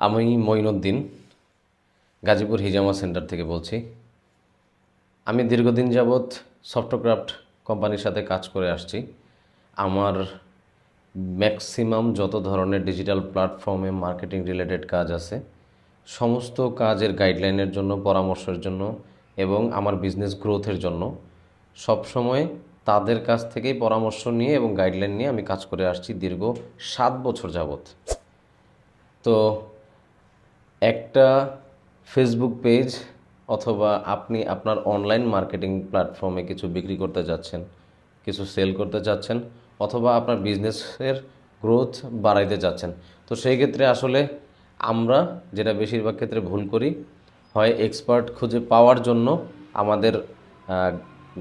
আমি মঈনুদ্দিন গাজীপুর হিজামা সেন্টার থেকে বলছি। আমি দীর্ঘদিন যাবৎ সফটক্রাফট কোম্পানির সাথে কাজ করে আসছি। আমার ম্যাক্সিমাম যত ধরনের ডিজিটাল প্ল্যাটফর্মে মার্কেটিং রিলেটেড কাজ আছে, সমস্ত কাজের গাইডলাইনের জন্য, পরামর্শের জন্য এবং আমার বিজনেস গ্রোথের জন্য সবসময় তাদের কাছ থেকেই পরামর্শ নিয়ে এবং গাইডলাইন নিয়ে আমি কাজ করে আসছি দীর্ঘ 7 বছর যাবৎ। তো একটা ফেসবুক পেজ অথবা আপনি আপনার অনলাইন মার্কেটিং প্ল্যাটফর্মে কিছু বিক্রি করতে যাচ্ছেন, কিছু সেল করতে চাচ্ছেন, অথবা আপনার বিজনেসের গ্রোথ বাড়াইতে চাচ্ছেন, তো সেই ক্ষেত্রে আসলে আমরা যেটা বেশিরভাগ ক্ষেত্রে ভুল করি, হয় এক্সপার্ট খুঁজে পাওয়ার জন্য আমাদের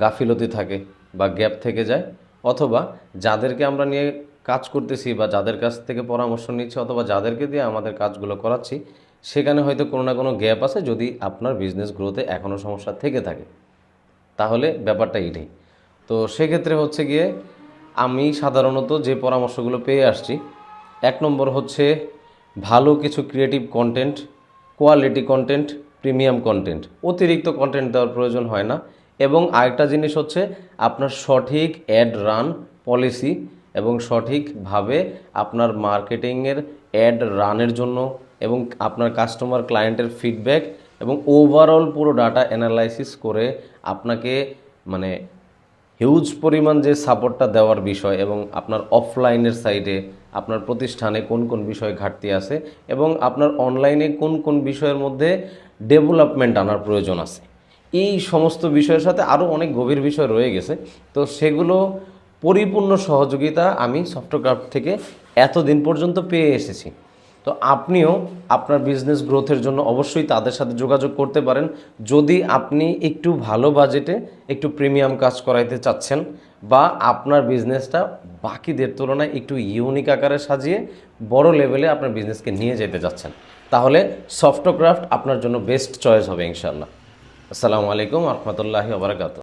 গাফিলতি থাকে বা গ্যাপ থেকে যায়, অথবা যাদেরকে আমরা নিয়ে কাজ করতেছি বা যাদের কাছ থেকে পরামর্শ নিচ্ছি অথবা যাদেরকে দিয়ে আমাদের কাজগুলো করাচ্ছি, সেখানে হয়তো কোনো না কোনো গ্যাপ আছে। যদি আপনার বিজনেস গ্রোথে এখনও সমস্যা থেকে থাকে তাহলে ব্যাপারটা এটাই। তো সেক্ষেত্রে হচ্ছে গিয়ে আমি সাধারণত যে পরামর্শগুলো পেয়ে আসছি, 1 নম্বর হচ্ছে ভালো কিছু creative content, quality content, premium content, অতিরিক্ত কন্টেন্ট দেওয়ার প্রয়োজন হয় না। এবং আরেকটা জিনিস হচ্ছে আপনার সঠিক অ্যাড রান পলিসি এবং সঠিকভাবে আপনার মার্কেটিংয়ের অ্যাড রানের জন্য এবং আপনার কাস্টমার ক্লায়েন্টের ফিডব্যাক এবং ওভারঅল পুরো ডাটা অ্যানালাইসিস করে আপনাকে মানে হিউজ পরিমাণ যে সাপোর্টটা দেওয়ার বিষয় এবং আপনার অফলাইনের সাইডে আপনার প্রতিষ্ঠানে কোন কোন বিষয় ঘাটতি আছে এবং আপনার অনলাইনে কোন কোন বিষয়ের মধ্যে ডেভেলপমেন্ট আনার প্রয়োজন আছে, এই সমস্ত বিষয়ের সাথে আরও অনেক গভীর বিষয় রয়ে গেছে। তো সেগুলো পরিপূর্ণ সহযোগিতা আমি সফটক্রাফট থেকে এতদিন পর্যন্ত পেয়ে এসেছি। তো আপনিও আপনার বিজনেস গ্রোথের জন্য অবশ্যই তাদের সাথে যোগাযোগ করতে পারেন। যদি আপনি একটু ভালো বাজেটে একটু প্রিমিয়াম কাজ করাইতে চাচ্ছেন বা আপনার বিজনেসটা বাকিদের তুলনায় একটু ইউনিক আকারে সাজিয়ে বড় লেভেলে আপনার বিজনেসকে নিয়ে যেতে চাচ্ছেন, তাহলে সফটক্রাফট আপনার জন্য বেস্ট চয়েস হবে ইনশাআল্লাহ। আসসালামু আলাইকুম রহমতুল্লাহি ওয়া বারাকাতুহু।